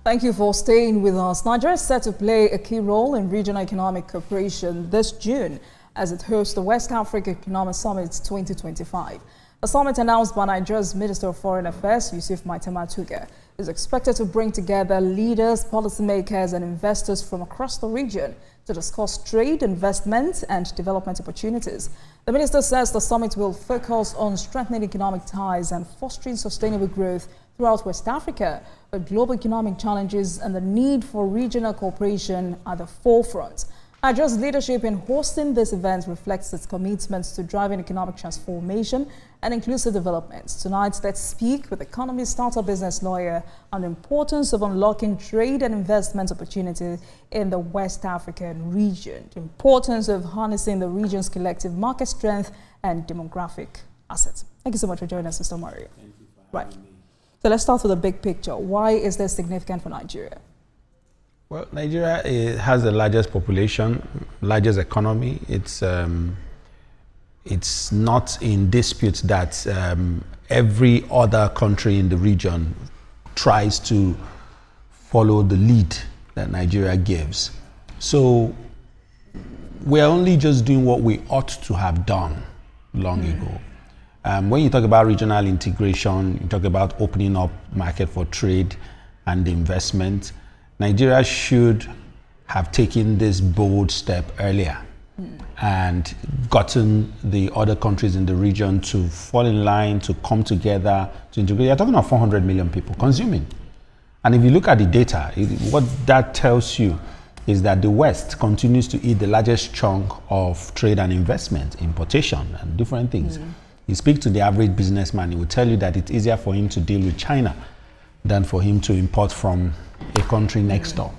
Thank you for staying with us. Nigeria is set to play a key role in regional economic cooperation this June as it hosts the West Africa Economic Summit 2025. The summit, announced by Nigeria's Minister of Foreign Affairs, Yusuf Maitama-Tuga, is expected to bring together leaders, policymakers and investors from across the region to discuss trade, investment and development opportunities. The minister says the summit will focus on strengthening economic ties and fostering sustainable growth throughout West Africa, with global economic challenges and the need for regional cooperation at the forefront. Nigeria's leadership in hosting this event reflects its commitments to driving economic transformation and inclusive development. Tonight, let's speak with economist, startup business lawyer on the importance of unlocking trade and investment opportunities in the West African region, the importance of harnessing the region's collective market strength and demographic assets. Thank you so much for joining us, Mr. Mario. Thank you for having me. So let's start with the big picture. Why is this significant for Nigeria? Well, Nigeria has the largest population, largest economy. It's not in dispute that every other country in the region tries to follow the lead that Nigeria gives. So we're only just doing what we ought to have done long ago. When you talk about regional integration, you talk about opening up market for trade and investment, Nigeria should have taken this bold step earlier and gotten the other countries in the region to fall in line, to come together, to integrate. You're talking about 400 million people consuming. And if you look at the data, what that tells you is that the West continues to eat the largest chunk of trade and investment, importation and different things. You speak to the average businessman, he will tell you that it's easier for him to deal with China than for him to import from a country next door.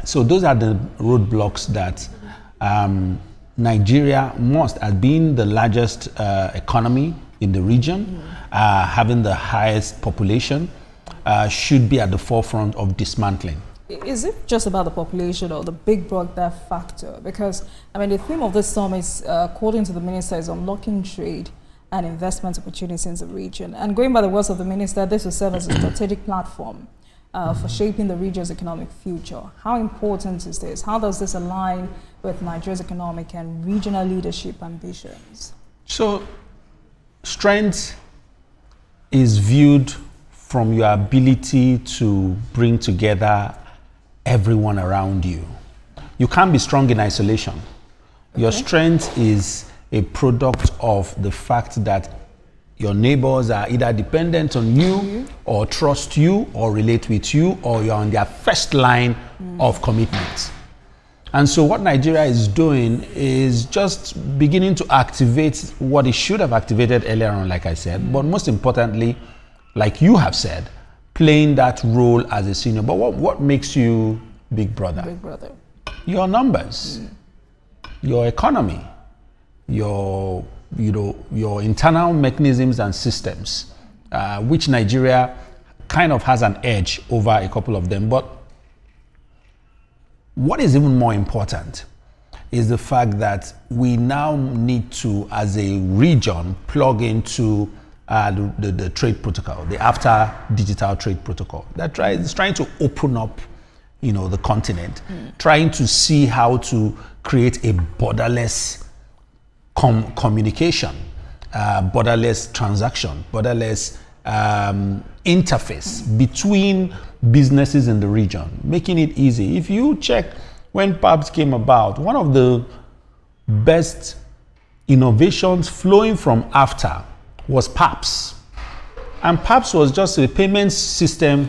So those are the roadblocks that Nigeria must, as being the largest economy in the region, having the highest population, should be at the forefront of dismantling. Is it just about the population or the big brother factor? Because, I mean, the theme of this summit, according to the minister, is unlocking trade and investment opportunities in the region. And going by the words of the minister, this will serve as a strategic platform for shaping the region's economic future. How important is this? How does this align with Nigeria's economic and regional leadership ambitions? So, strength is viewed from your ability to bring together everyone around you. You can't be strong in isolation. Your strength is a product of the fact that your neighbors are either dependent on you or trust you or relate with you, or you're on their first line of commitment. And so what Nigeria is doing is just beginning to activate what it should have activated earlier on, like I said, but most importantly, like you have said, playing that role as a senior. But what makes you big brother? Big brother. Your numbers, your economy, your internal mechanisms and systems, which Nigeria kind of has an edge over a couple of them. But what is even more important is the fact that we now need to, as a region, plug into the trade protocol, the after digital trade protocol that is trying to open up, the continent, trying to see how to create a borderless communication, borderless transaction, borderless interface between businesses in the region, making it easy. If you check when PABS came about, one of the best innovations flowing from after was PABS. And PABS was just a payment system,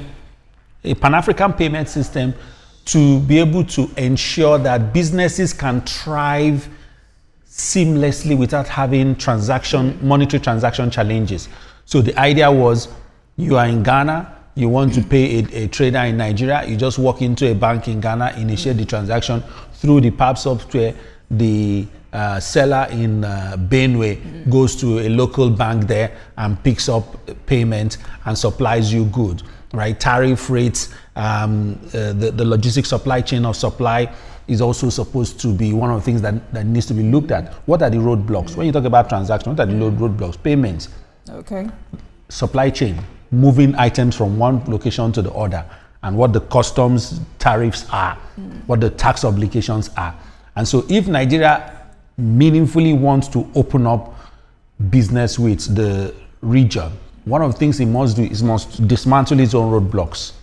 a Pan-African payment system, to be able to ensure that businesses can thrive seamlessly without having monetary transaction challenges. So the idea was, you are in Ghana, you want to pay a trader in Nigeria, you just walk into a bank in Ghana, initiate the transaction through the PABS software. The seller in Benue goes to a local bank there and picks up payment and supplies you goods, right? Tariff rates, the logistics supply chain of supply is also supposed to be one of the things that needs to be looked at. What are the roadblocks? When you talk about transactions, what are the roadblocks? Payments. Okay. Supply chain, moving items from one location to the other, and what the customs tariffs are, what the tax obligations are. And so if Nigeria meaningfully wants to open up business with the region, one of the things it must do is must dismantle its own roadblocks,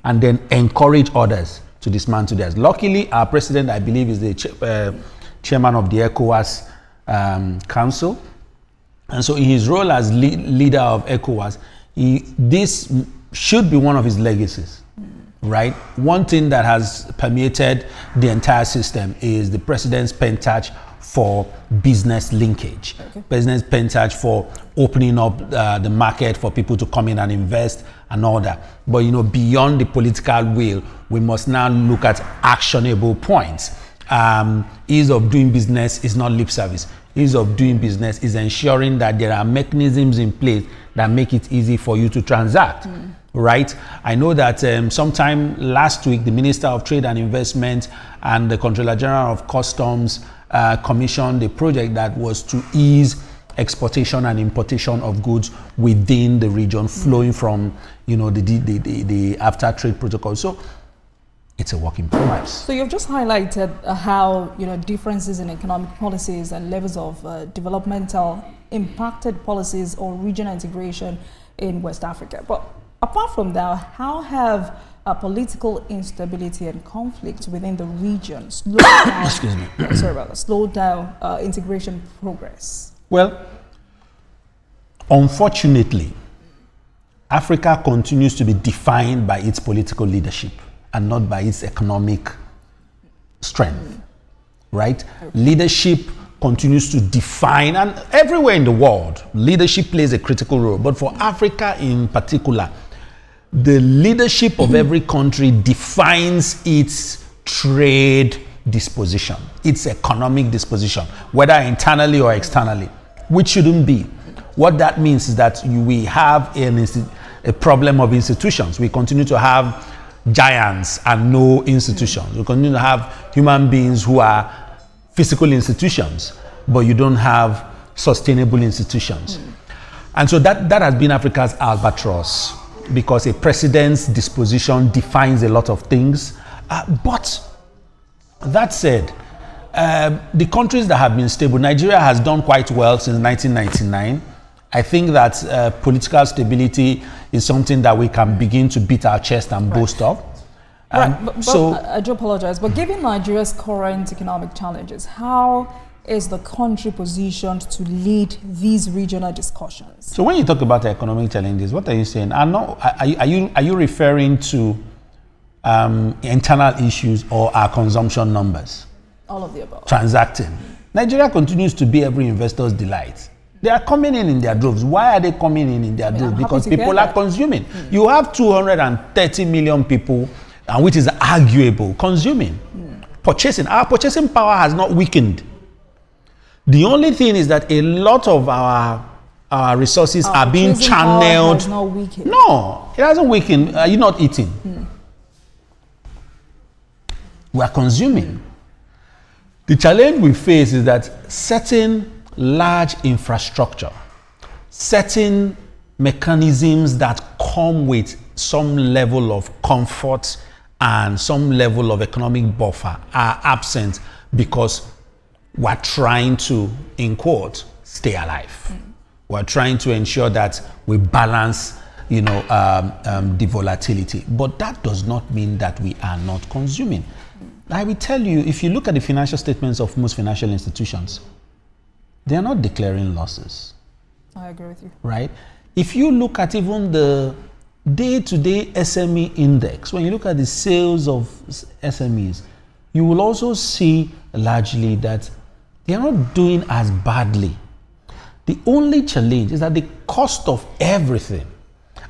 and then encourage others to dismantle theirs. Luckily, our president, I believe, is the chairman of the ECOWAS Council. And so in his role as leader of ECOWAS, this should be one of his legacies, right? One thing that has permeated the entire system is the president's penchant for business linkage, president's penchant for opening up the market for people to come in and invest and all that. But, you know, beyond the political will, we must now look at actionable points. Ease of doing business is not lip service. Ease of doing business is ensuring that there are mechanisms in place that make it easy for you to transact, right? I know that sometime last week, the Minister of Trade and Investment and the Controller General of Customs commissioned a project that was to ease exportation and importation of goods within the region, flowing from, you know, the after trade protocol. So it's a work in progress. So you've just highlighted how, you know, differences in economic policies and levels of developmental impacted policies or regional integration in West Africa. But apart from that, how have political instability and conflict within the region slowed down, excuse me, sorry about that, slowed down integration progress? Well, unfortunately, Africa continues to be defined by its political leadership and not by its economic strength, right? Leadership continues to define, and everywhere in the world, leadership plays a critical role. But for Africa in particular, the leadership of every country defines its trade disposition, its economic disposition, whether internally or externally, which shouldn't be. What that means is that we have a problem of institutions. We continue to have giants and no institutions. We continue to have human beings who are physical institutions, but you don't have sustainable institutions. And so that has been Africa's albatross, because a president's disposition defines a lot of things. But that said, the countries that have been stable, Nigeria has done quite well since 1999. I think that political stability is something that we can begin to beat our chest and boast of. But I do apologize, but given Nigeria's current economic challenges, how is the country positioned to lead these regional discussions? So when you talk about the economic challenges, what are you saying? Are you referring to internal issues or our consumption numbers? All of the above. Transacting. Nigeria continues to be every investor's delight. They are coming in their droves. Why are they coming in their droves? Because people are consuming. You have 230 million people, which is arguable, consuming, purchasing. Our purchasing power has not weakened. The only thing is that a lot of our resources are being channeled. Has not weakened. No, it hasn't weakened. Are you not eating? We are consuming. The challenge we face is that certain large infrastructure, certain mechanisms that come with some level of comfort and some level of economic buffer are absent because we're trying to, in quote, stay alive. We're trying to ensure that we balance, you know, the volatility. But that does not mean that we are not consuming. I will tell you, if you look at the financial statements of most financial institutions, they are not declaring losses. I agree with you. Right? If you look at even the day-to-day SME index, when you look at the sales of SMEs, you will also see largely that they are not doing as badly. The only challenge is that the cost of everything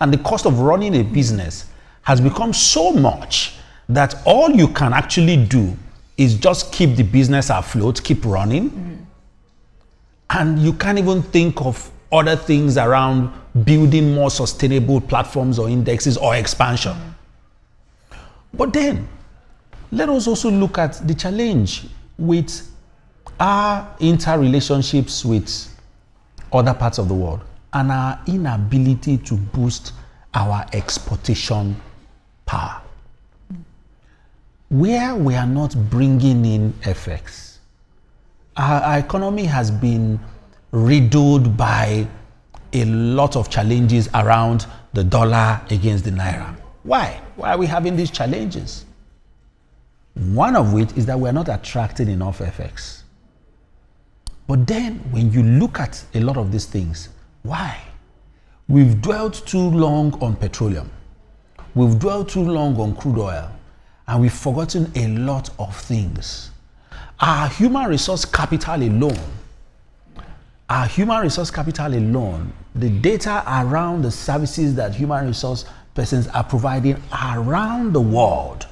and the cost of running a business has become so much that all you can actually do is just keep the business afloat, keep running. And you can't even think of other things around building more sustainable platforms or indexes or expansion. But then, let us also look at the challenge with our interrelationships with other parts of the world and our inability to boost our exportation power. where we are not bringing in FX. Our economy has been riddled by a lot of challenges around the dollar against the naira. Why? Why are we having these challenges? One of which is that we're not attracting enough FX. But then when you look at a lot of these things, why? We've dwelt too long on petroleum. We've dwelt too long on crude oil. And we've forgotten a lot of things. Our human resource capital alone, the data around the services that human resource persons are providing around the world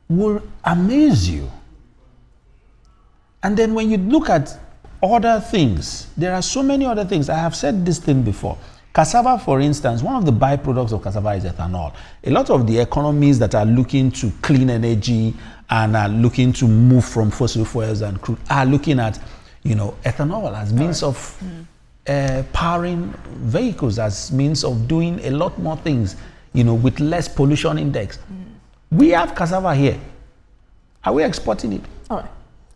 will amaze you. And then when you look at other things, there are so many other things. I have said this thing before. Cassava, for instance, one of the byproducts of cassava is ethanol. A lot of the economies that are looking to clean energy and are looking to move from fossil fuels and crude are looking at, ethanol as means of powering vehicles, as means of doing a lot more things, with less pollution index. We have cassava here. Are we exporting it? All right.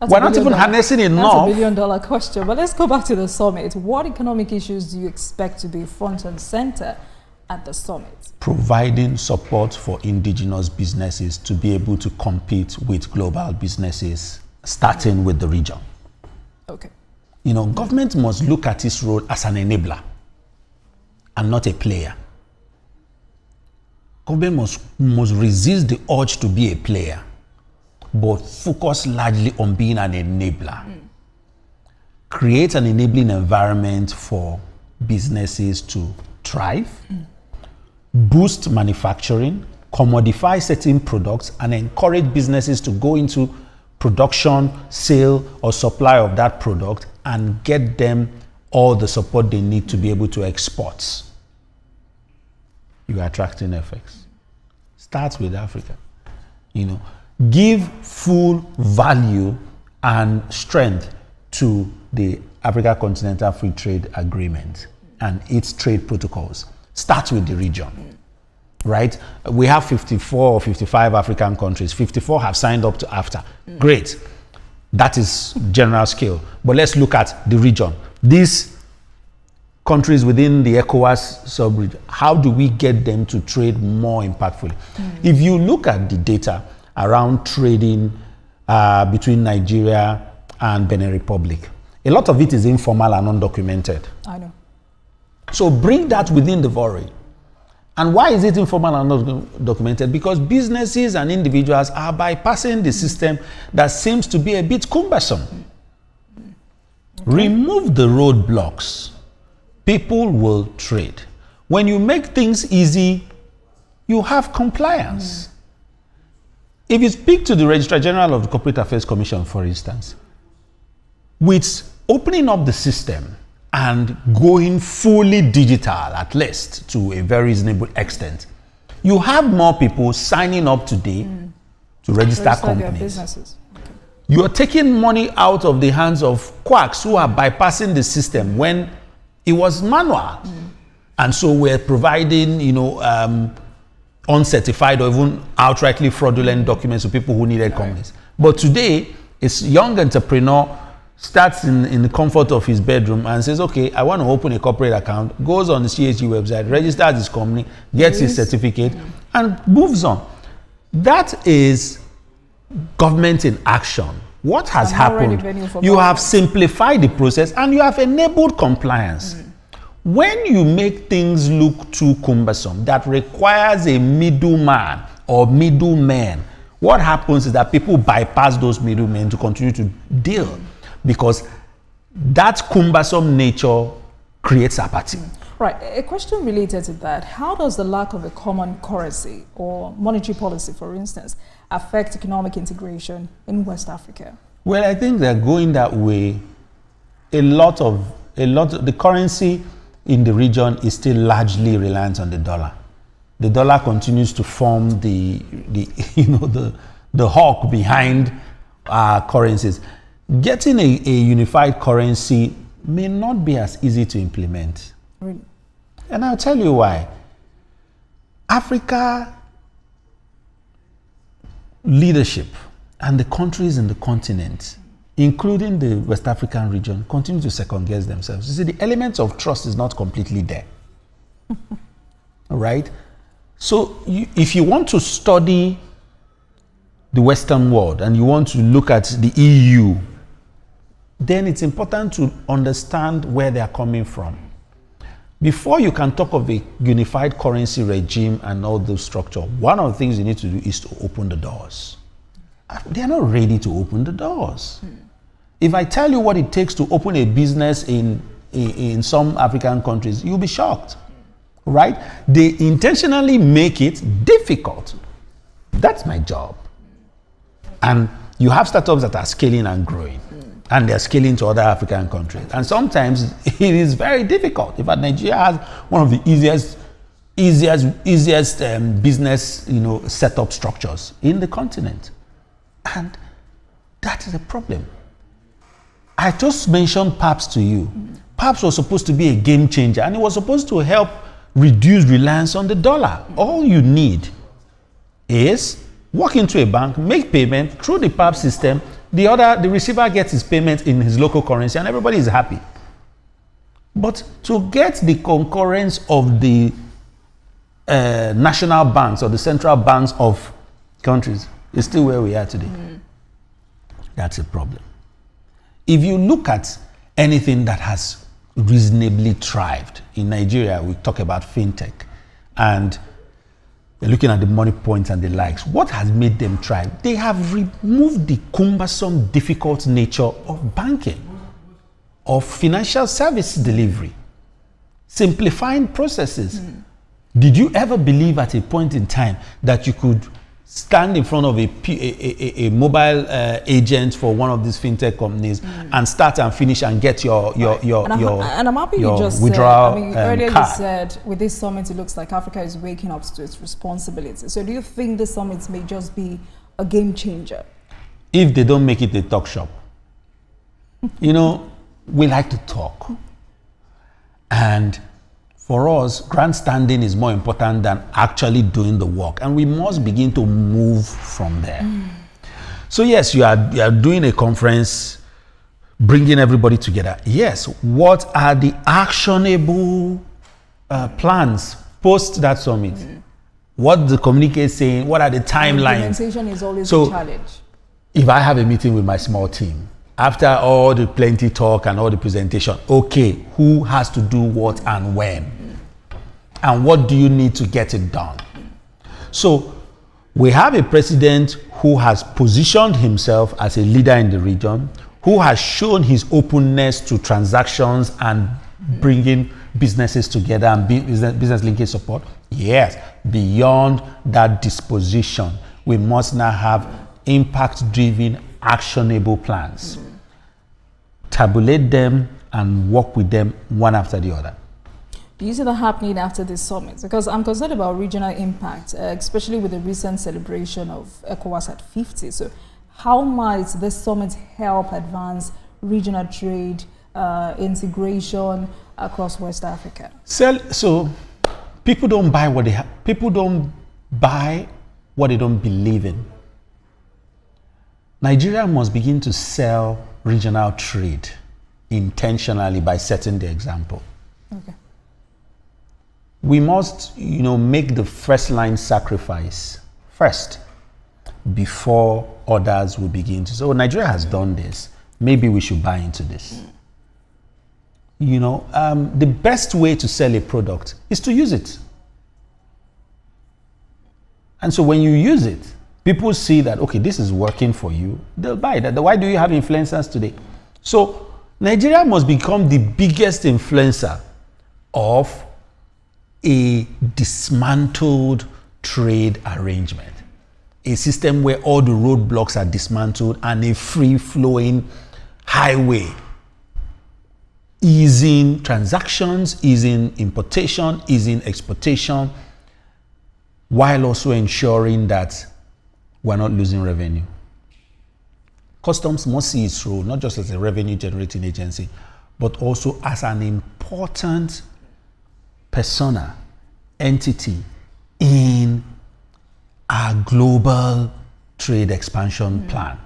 We're not even harnessing enough. That's $1 billion question. But let's go back to the summit. What economic issues do you expect to be front and center at the summit? Providing support for indigenous businesses to be able to compete with global businesses, starting with the region. Okay. Government must look at its role as an enabler and not a player. Government must resist the urge to be a player, but focus largely on being an enabler. Create an enabling environment for businesses to thrive, boost manufacturing, commodify certain products, and encourage businesses to go into production, sale, or supply of that product and get them all the support they need to be able to export. You are attracting FX. Start with Africa. Give full value and strength to the Africa Continental Free Trade Agreement and its trade protocols. Start with the region, right? We have 54 or 55 African countries. 54 have signed up to AFTA. Great. That is general scale. But let's look at the region. These countries within the ECOWAS sub-region, how do we get them to trade more impactfully? If you look at the data around trading between Nigeria and Benin Republic, a lot of it is informal and undocumented. I know. So bring that within the VORI. And why is it informal and undocumented? Because businesses and individuals are bypassing the system that seems to be a bit cumbersome. Okay. Remove the roadblocks. People will trade. When you make things easy, you have compliance. If you speak to the Registrar General of the Corporate Affairs Commission, for instance, with opening up the system and going fully digital, at least to a very reasonable extent, you have more people signing up today to register companies. Okay. You are taking money out of the hands of quacks who are bypassing the system when it was manual. And so we're providing, uncertified or even outrightly fraudulent documents to people who needed companies. But today, it's young entrepreneur starts in the comfort of his bedroom and says, okay, I want to open a corporate account, goes on the CHG website, registers his company, gets his certificate, and moves on. That is government in action. What has happened? You have simplified the process and you have enabled compliance. When you make things look too cumbersome, that requires a middleman or middlemen, what happens is that people bypass those middlemen to continue to deal, because that cumbersome nature creates apathy. Right. A question related to that: how does the lack of a common currency or monetary policy, for instance, affect economic integration in West Africa? Well, I think they're going that way. The currency in the region is still largely reliant on the dollar. The dollar continues to form the hawk behind our currencies. Getting a unified currency may not be as easy to implement. Really? And I'll tell you why. Africa leadership and the countries in the continent, including the West African region, continue to second guess themselves. You see, the element of trust is not completely there. All right? So if you want to study the Western world and you want to look at the EU, then it's important to understand where they are coming from. Before you can talk of a unified currency regime and all those structure, one of the things you need to do is to open the doors. They are not ready to open the doors. If I tell you what it takes to open a business in some African countries, you'll be shocked, right? They intentionally make it difficult. That's my job. And you have startups that are scaling and growing, and they're scaling to other African countries. And sometimes it is very difficult. In fact, Nigeria has one of the easiest business, setup structures in the continent. And that is a problem. I just mentioned PAPS to you. PAPS was supposed to be a game changer, and it was supposed to help reduce reliance on the dollar. All you need is walk into a bank, make payment through the PAPS system. The receiver gets his payment in his local currency, and everybody is happy. But to get the concurrence of the national banks or the central banks of countries is still where we are today. That's a problem. If you look at anything that has reasonably thrived in Nigeria, we talk about fintech, and looking at the money points and the likes, what has made them thrive? They have removed the cumbersome, difficult nature of banking, of financial service delivery, simplifying processes. Did you ever believe at a point in time that you could stand in front of a mobile agent for one of these fintech companies and start and finish and get your and I'm happy you just withdrawal said, earlier card. you said with this summit it looks like Africa is waking up to its responsibility. So do you think this summit may just be a game changer? If they don't make it a talk shop. We like to talk. And for us, grandstanding is more important than actually doing the work. And we must begin to move from there. So yes, you are doing a conference, bringing everybody together. Yes, what are the actionable plans post that summit? What the communique is saying? What are the timelines? Implementation is always a challenge. If I have a meeting with my small team, after all the plenty talk and all the presentation, okay, who has to do what and when? And what do you need to get it done? So we have a president who has positioned himself as a leader in the region, who has shown his openness to transactions and bringing businesses together and business linkage support. Yes, beyond that disposition, we must now have impact-driven, actionable plans. Tabulate them and work with them one after the other. Do you see that happening after this summit? Because I'm concerned about regional impact, especially with the recent celebration of ECOWAS at 50. So how might this summit help advance regional trade, integration across West Africa? So people don't buy what they have. People don't buy what they don't believe in. Nigeria must begin to sell regional trade intentionally by setting the example. Okay. We must, make the first line sacrifice first before others will begin to say, oh, Nigeria has done this. Maybe we should buy into this. The best way to sell a product is to use it. And so when you use it, people see that, okay, this is working for you, they'll buy it. Why do you have influencers today? So Nigeria must become the biggest influencer of a dismantled trade arrangement. A system where all the roadblocks are dismantled and a free-flowing highway, easing transactions, easing importation, easing exportation, while also ensuring that we're not losing revenue. Customs must see its role, not just as a revenue generating agency, but also as an important persona, entity in our global trade expansion plan.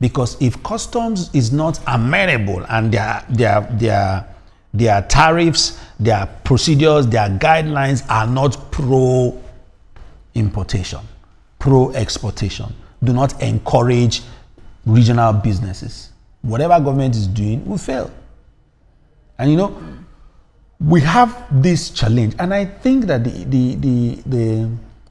Because if customs is not amenable and their tariffs, their procedures, their guidelines are not pro-importation, pro-exportation, do not encourage regional businesses, whatever government is doing will fail. And you know, we have this challenge, and I think that the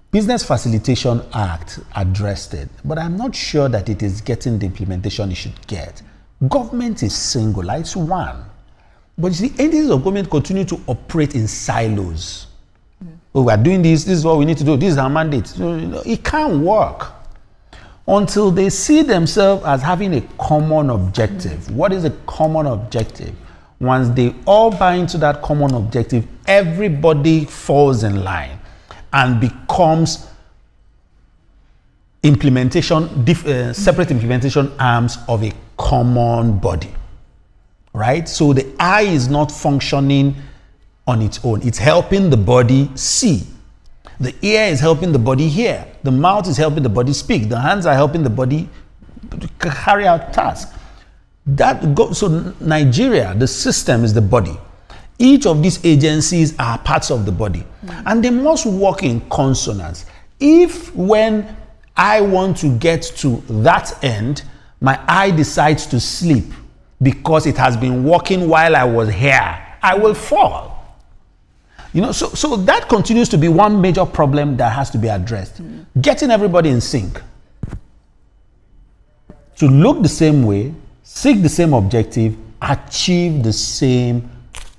Business Facilitation Act addressed it, but I'm not sure that it is getting the implementation it should get. Government is singular, it's one. But you see, entities of government continue to operate in silos. Oh, we are doing this is what we need to do, this is our mandate. It can't work until they see themselves as having a common objective. What is a common objective? Once they all buy into that common objective, everybody falls in line and becomes separate implementation arms of a common body, right? So the eye is not functioning on its own. It's helping the body see. The ear is helping the body hear. The mouth is helping the body speak. The hands are helping the body carry out tasks. So Nigeria, the system is the body. Each of these agencies are parts of the body, and they must work in consonance. If when I want to get to that end, my eye decides to sleep because it has been working while I was here, I will fall. You know, so that continues to be one major problem that has to be addressed. Getting everybody in sync to look the same way, seek the same objective, achieve the same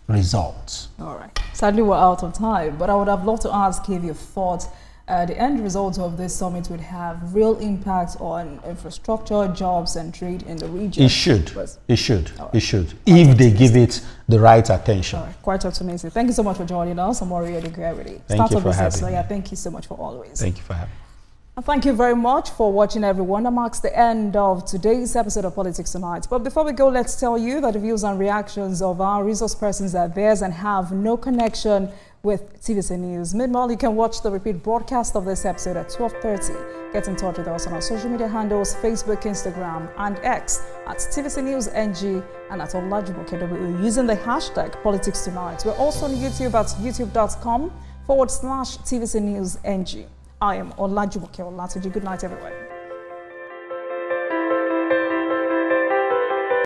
results. All right. Sadly, we're out of time, but I would have loved to ask if you thought the end result of this summit would have real impact on infrastructure, jobs, and trade in the region. It should. It should. Right. It should. If they give it the right attention. All right. Quite optimistic. Thank you so much for joining us. I'm Maria de Gravity. Thank you for having me. Thank you so much for always. Thank you for having me. And thank you very much for watching, everyone. That marks the end of today's episode of Politics Tonight. But before we go, let's tell you that the views and reactions of our resource persons are theirs and have no connection with TVC News. Meanwhile, you can watch the repeat broadcast of this episode at 12:30. Get in touch with us on our social media handles, Facebook, Instagram, and X at TVC News NG and at Olajumoke using the hashtag Politics Tonight. We're also on YouTube at youtube.com/TVC News NG. I am Olajumoke Olatuji. Good night, everyone.